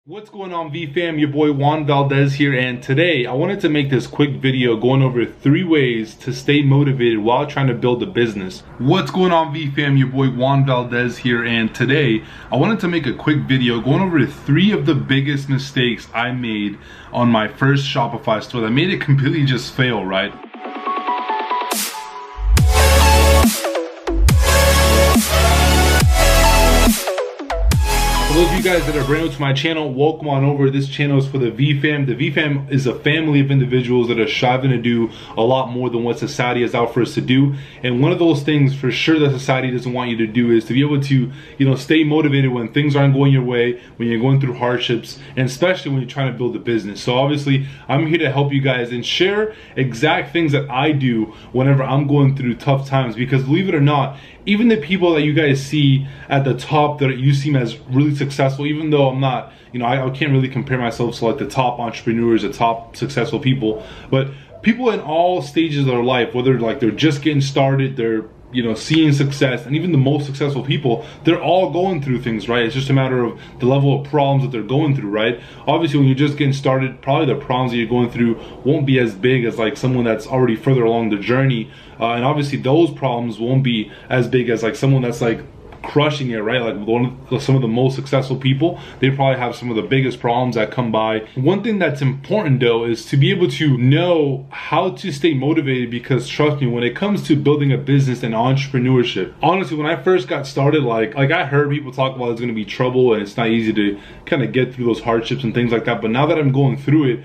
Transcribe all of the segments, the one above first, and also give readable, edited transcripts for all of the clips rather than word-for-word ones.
What's going on, V-Fam? Your boy Juan Valdez here, and today I wanted to make this quick video going over 3 ways to stay motivated while trying to build a business. What's going on, V-Fam? Your boy Juan Valdez here, and today I wanted to make a quick video going over 3 of the biggest mistakes I made on my first Shopify store that made it completely just fail, right? For those of you guys that are brand new to my channel, welcome on over. This channel is for the V-Fam. The V-Fam is a family of individuals that are striving to do a lot more than what society is out for us to do. And one of those things for sure that society doesn't want you to do is to be able to, stay motivated when things aren't going your way, when you're going through hardships, and especially when you're trying to build a business. So obviously, I'm here to help you guys and share exact things that I do whenever I'm going through tough times. Because believe it or not, even the people that you guys see at the top that you seem as really successful, even though I'm not, I can't really compare myself to like the top entrepreneurs, the top successful people, but people in all stages of their life, whether like they're just getting started, they're seeing success, and even the most successful people, they're all going through things, right? It's just a matter of the level of problems that they're going through, right? Obviously, when you're just getting started, probably the problems that you're going through won't be as big as like someone that's already further along the journey, and obviously those problems won't be as big as like someone that's like crushing it, right? Like some of the most successful people, they probably have some of the biggest problems that come by. One thing that's important though is to be able to know how to stay motivated, because trust me, when it comes to building a business and entrepreneurship, honestly, when I first got started, like I heard people talk about it's going to be trouble and it's not easy to kind of get through those hardships and things like that. But now that I'm going through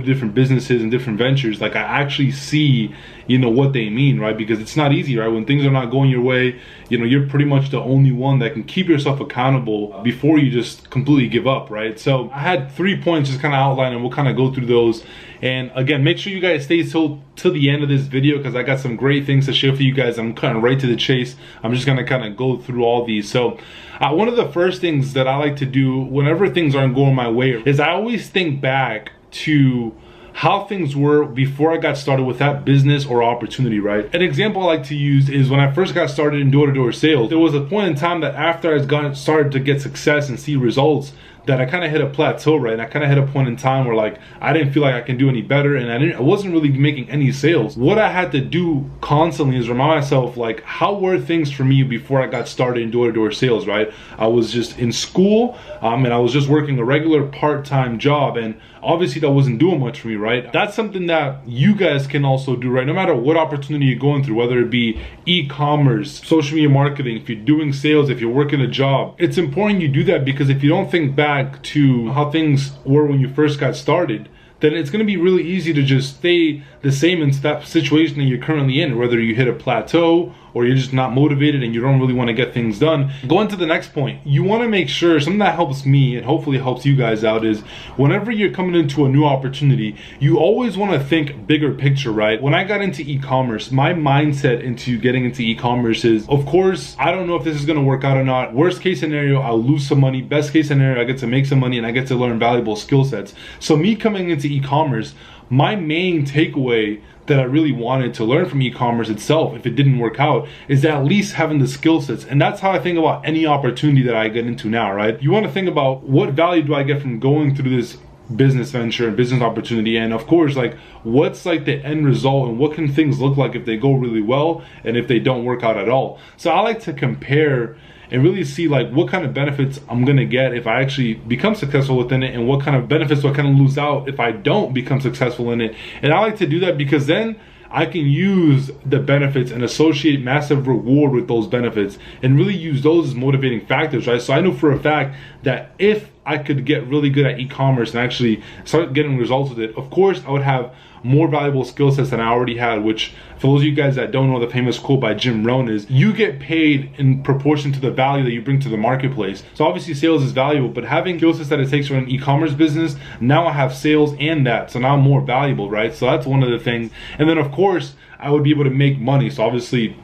different businesses and different ventures, like I actually see what they mean, right? Because it's not easy, right? When things are not going your way, you're pretty much the only one that can keep yourself accountable before you just completely give up, right? So I had 3 points just kind of outlined, and we'll kind of go through those. And again, make sure you guys stay till the end of this video, because I got some great things to share for you guys. I'm kind of right to the chase. I'm just gonna kind of go through all these. So one of the first things that I like to do whenever things aren't going my way is I always think back to how things were before I got started with that business or opportunity, right? An example I like to use is when I first got started in door-to-door sales. There was a point in time that after I started to get success and see results, that I kind of hit a plateau, right? And I kind of hit a point in time where like I didn't feel like I can do any better, and I wasn't really making any sales. What I had to do constantly is remind myself, like, how were things for me before I got started in door-to-door sales, right? I was just in school, and I was just working a regular part-time job, and obviously that wasn't doing much for me, right? That's something that you guys can also do, right? No matter what opportunity you're going through, whether it be e-commerce, social media marketing, if you're doing sales, if you're working a job, it's important you do that, because if you don't think back to how things were when you first got started, then it's going to be really easy to just stay the same in that situation that you're currently in, whether you hit a plateau or you're just not motivated and you don't really want to get things done. Going to the next point, you want to make sure, something that helps me and hopefully helps you guys out, is whenever you're coming into a new opportunity, you always want to think bigger picture, right? When I got into e-commerce, my mindset into getting into e-commerce is, of course, I don't know if this is going to work out or not. Worst case scenario, I'll lose some money. Best case scenario, I get to make some money and I get to learn valuable skill sets. So me coming into e-commerce, my main takeaway that I really wanted to learn from e-commerce itself, if it didn't work out, is at least having the skill sets. And that's how I think about any opportunity that I get into now, right? You want to think about, what value do I get from going through this business venture and business opportunity, and of course, like, what's like the end result, and what can things look like if they go really well and if they don't work out at all. So I like to compare and really see like what kind of benefits I'm gonna get if I actually become successful within it, and what kind of benefits do I kind of lose out if I don't become successful in it. And I like to do that because then I can use the benefits and associate massive reward with those benefits and really use those as motivating factors, right? So I know for a fact that if I could get really good at e-commerce and actually start getting results with it, of course I would have more valuable skill sets than I already had, which, for those of you guys that don't know, the famous quote by Jim Rohn is, you get paid in proportion to the value that you bring to the marketplace. So obviously sales is valuable, but having skill sets that it takes for an e-commerce business, now I have sales and that, so now I'm more valuable, right? So that's one of the things. And then of course, I would be able to make money. So obviously,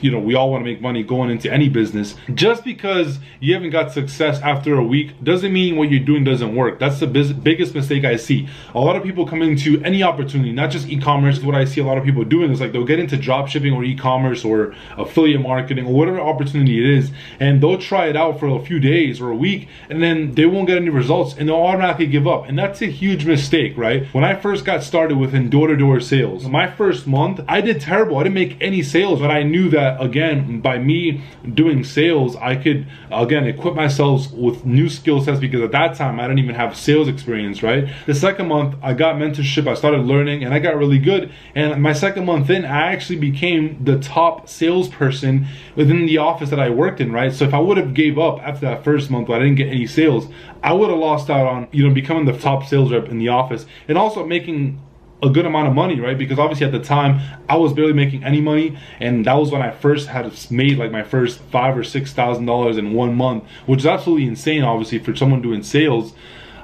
you know, we all want to make money going into any business. Just because you haven't got success after a week doesn't mean what you're doing doesn't work. That's the biggest mistake I see. A lot of people come into any opportunity, not just e-commerce. What I see a lot of people doing is like they'll get into drop shipping or e-commerce or affiliate marketing or whatever opportunity it is, and they'll try it out for a few days or a week, and then they won't get any results and they'll automatically give up. And that's a huge mistake, right? When I first got started within door-to-door sales, my first month I did terrible. I didn't make any sales, but I knew that again, by me doing sales, I could again equip myself with new skill sets, because at that time I didn't even have sales experience, right? The second month I got mentorship, I started learning, and I got really good. And my second month in, I actually became the top salesperson within the office that I worked in, right? So if I would have gave up after that first month, but I didn't get any sales, I would have lost out on, you know, becoming the top sales rep in the office, and also making a good amount of money, right? Because obviously at the time I was barely making any money, and that was when I first had made like my first $5,000 or $6,000 in 1 month, which is absolutely insane, obviously, for someone doing sales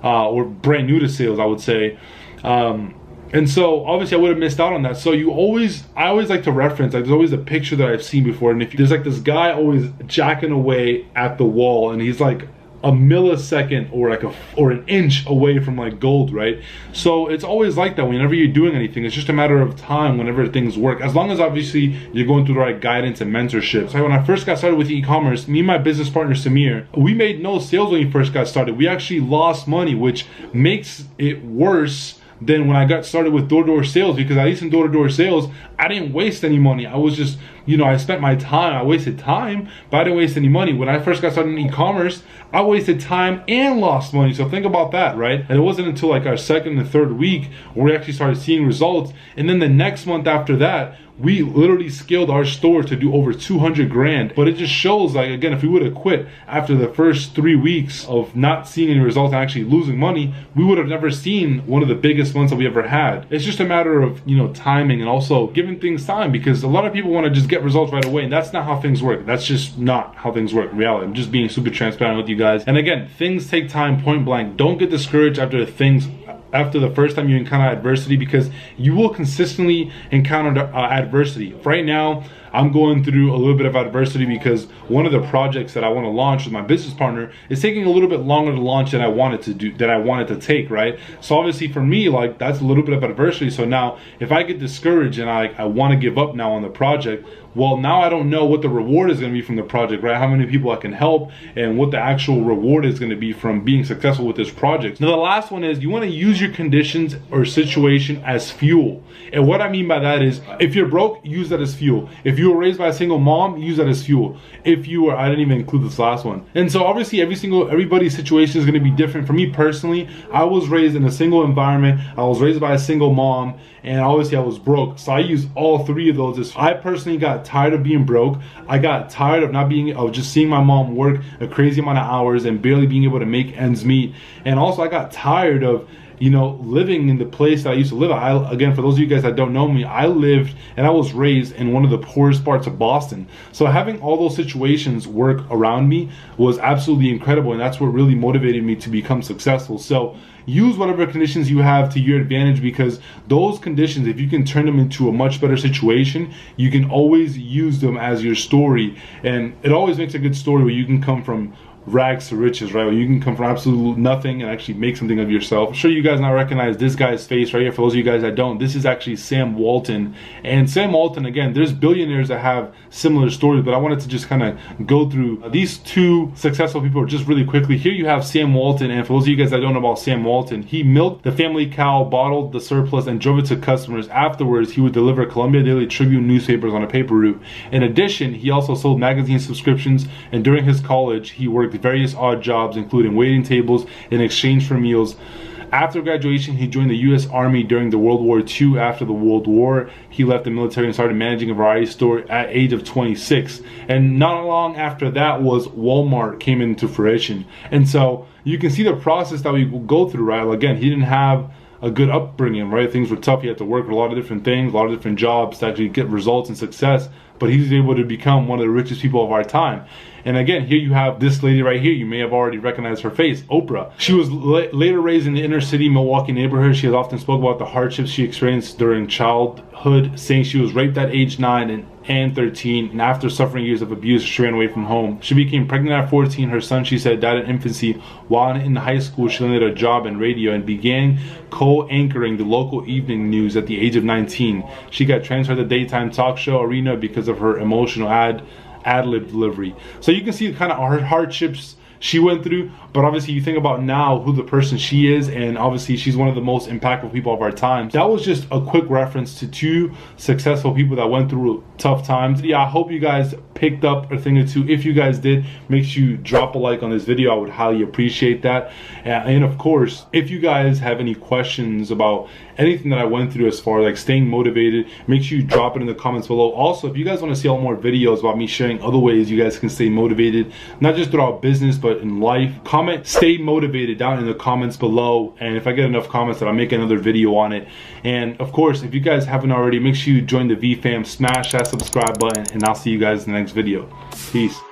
or brand new to sales, I would say. And so obviously I would have missed out on that. So I always like to reference, like, there's always a picture that I've seen before, and if there's like this guy always jacking away at the wall, and he's like a millisecond or an inch away from like gold, right? So it's always like that whenever you're doing anything. It's just a matter of time whenever things work, as long as obviously you're going through the right guidance and mentorship. So when I first got started with e-commerce, me and my business partner Samir, we made no sales when we first got started. We actually lost money, which makes it worse than when I got started with door-to-door sales, because at least in door-to-door sales, I didn't waste any money. I was just, you know, I spent my time, I wasted time, but I didn't waste any money. When I first got started in e-commerce, I wasted time and lost money. So think about that, right? And it wasn't until like our second and third week where we actually started seeing results. And then the next month after that, we literally scaled our store to do over 200 grand. But it just shows, like, again, if we would have quit after the first 3 weeks of not seeing any results and actually losing money, we would have never seen one of the biggest months that we ever had. It's just a matter of, you know, timing, and also giving things time, because a lot of people want to just get results right away, and that's not how things work. That's just not how things work in reality. I'm just being super transparent with you guys. And again, things take time, point blank. Don't get discouraged after the first time you encounter adversity, because you will consistently encounter adversity. Right now, I'm going through a little bit of adversity because one of the projects that I want to launch with my business partner is taking a little bit longer to launch than I wanted to take, right? So obviously for me, like, that's a little bit of adversity. So now if I get discouraged and I want to give up now on the project, well, now I don't know what the reward is going to be from the project, right? How many people I can help, and what the actual reward is going to be from being successful with this project. Now, the last one is you want to use your conditions or situation as fuel. And what I mean by that is, if you're broke, use that as fuel. If you were raised by a single mom, use that as fuel. If you were, I didn't even include this last one. And so obviously everybody's situation is going to be different. For me personally, I was raised in a single environment. I was raised by a single mom, and obviously I was broke. So I use all three of those as, I personally got tired of being broke. I got tired of just seeing my mom work a crazy amount of hours and barely being able to make ends meet. And also I got tired of, you know, living in the place that I used to live. Again, for those of you guys that don't know me, I lived and I was raised in one of the poorest parts of Boston. So having all those situations work around me was absolutely incredible, and that's what really motivated me to become successful. So use whatever conditions you have to your advantage, because those conditions, if you can turn them into a much better situation, you can always use them as your story. And it always makes a good story where you can come from rags to riches, right? Where you can come from absolute nothing and actually make something of yourself. I'm sure you guys now recognize this guy's face right here. For those of you guys that don't, this is actually Sam Walton. And Sam Walton, again, there's billionaires that have similar stories, but I wanted to just kind of go through these two successful people just really quickly. Here you have Sam Walton, and for those of you guys that don't know about Sam Walton, he milked the family cow, bottled the surplus, and drove it to customers. Afterwards, he would deliver Columbia Daily Tribune newspapers on a paper route. In addition, he also sold magazine subscriptions, and during his college, he worked various odd jobs, including waiting tables in exchange for meals. After graduation, he joined the U.S. Army during the World War II. After the World War, he left the military and started managing a variety store at age of 26. And not long after that was Walmart came into fruition. And so you can see the process that we go through, right? Again, he didn't have a good upbringing, right? Things were tough. He had to work with a lot of different things, a lot of different jobs to actually get results and success. but he's able to become one of the richest people of our time. And again, here you have this lady right here. You may have already recognized her face, Oprah. She was later raised in the inner city Milwaukee neighborhood. She has often spoken about the hardships she experienced during childhood, saying she was raped at age 9 and 13, and after suffering years of abuse, she ran away from home. She became pregnant at 14. Her son, she said, died in infancy. While in high school, she landed a job in radio and began co-anchoring the local evening news at the age of 19. She got transferred to the daytime talk show arena because of her emotional ad-lib delivery. So you can see kind of her hardships she went through, but obviously you think about now who the person she is, and obviously she's one of the most impactful people of our time. That was just a quick reference to 2 successful people that went through tough times. Yeah, I hope you guys picked up a thing or two. If you guys did, make sure you drop a like on this video. I would highly appreciate that. And of course, if you guys have any questions about anything that I went through as far as like staying motivated, make sure you drop it in the comments below. Also, if you guys want to see all more videos about me sharing other ways you guys can stay motivated, not just throughout business but in life, comment stay motivated down in the comments below, and if I get enough comments that I'll make another video on it. And of course, if you guys haven't already, make sure you join the V fam, smash that subscribe button, and I'll see you guys in the next video. Peace.